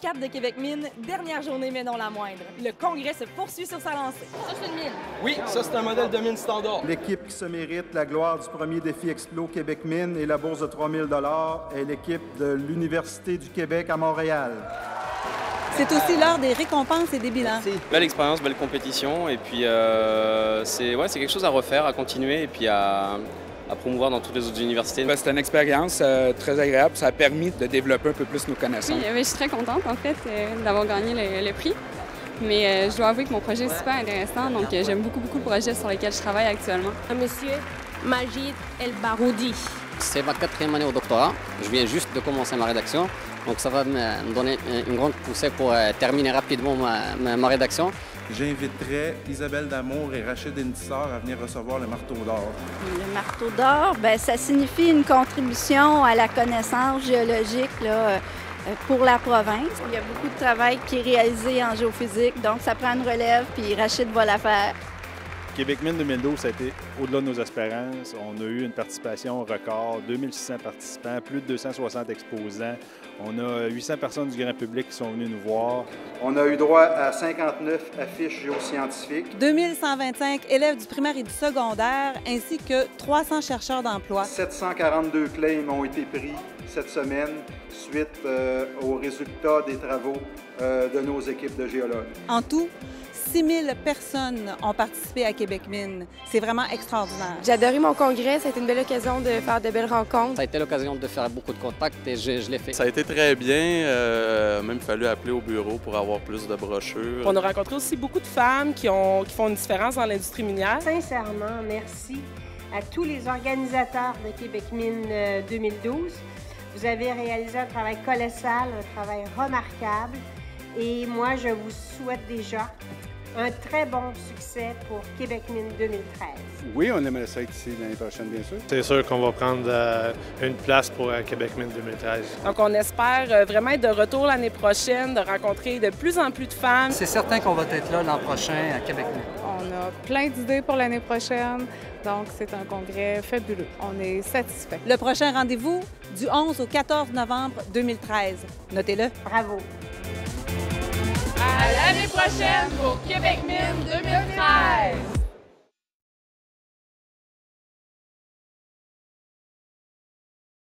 4 de Québec Mine, dernière journée mais non la moindre. Le congrès se poursuit sur sa lancée. Ça, c'est une mine. Oui, ça, c'est un modèle de mine standard. L'équipe qui se mérite la gloire du premier défi Explo Québec Mine et la bourse de 3 000 $ est l'équipe de l'Université du Québec à Montréal. C'est aussi l'heure des récompenses et des bilans. Belle expérience, belle compétition et puis c'est quelque chose à refaire, à continuer et puis à promouvoir dans toutes les autres universités. C'était une expérience très agréable. Ça a permis de développer un peu plus nos connaissances. Oui, je suis très contente en fait d'avoir gagné le prix. Mais je dois avouer que mon projet est super intéressant, donc j'aime beaucoup le projet sur lequel je travaille actuellement. Monsieur Majid El Baroudi. C'est ma 4e année au doctorat. Je viens juste de commencer ma rédaction. Donc ça va me donner une grande poussée pour terminer rapidement ma rédaction. J'inviterai Isabelle Damour et Rachid Endissar à venir recevoir le marteau d'or. Le marteau d'or, ça signifie une contribution à la connaissance géologique là, pour la province. Il y a beaucoup de travail qui est réalisé en géophysique, donc ça prend une relève, puis Rachid va la faire. Québec Mine 2012, ça a été au-delà de nos espérances. On a eu une participation record, 2600 participants, plus de 260 exposants. On a 800 personnes du grand public qui sont venues nous voir. On a eu droit à 59 affiches géoscientifiques. 2125 élèves du primaire et du secondaire, ainsi que 300 chercheurs d'emploi. 742 claims ont été pris cette semaine suite aux résultats des travaux de nos équipes de géologues. En tout, 6 000 personnes ont participé à Québec Mine. C'est vraiment extraordinaire. J'ai adoré mon congrès. Ça a été une belle occasion de faire de belles rencontres. Ça a été l'occasion de faire beaucoup de contacts et je l'ai fait. Ça a été très bien. Même fallu appeler au bureau pour avoir plus de brochures. On a rencontré aussi beaucoup de femmes qui font une différence dans l'industrie minière. Sincèrement, merci à tous les organisateurs de Québec Mine 2012. Vous avez réalisé un travail colossal, un travail remarquable. Et moi, je vous souhaite déjà un très bon succès pour Québec Mine 2013. Oui, on aimerait ça être ici l'année prochaine, bien sûr. C'est sûr qu'on va prendre une place pour Québec Mine 2013. Donc, on espère vraiment être de retour l'année prochaine, de rencontrer de plus en plus de femmes. C'est certain qu'on va être là l'an prochain à Québec Mine. On a plein d'idées pour l'année prochaine, donc c'est un congrès fabuleux. On est satisfait. Le prochain rendez-vous, du 11 au 14 novembre 2013. Notez-le. Bravo! À l'année prochaine pour Québec Mine 2013!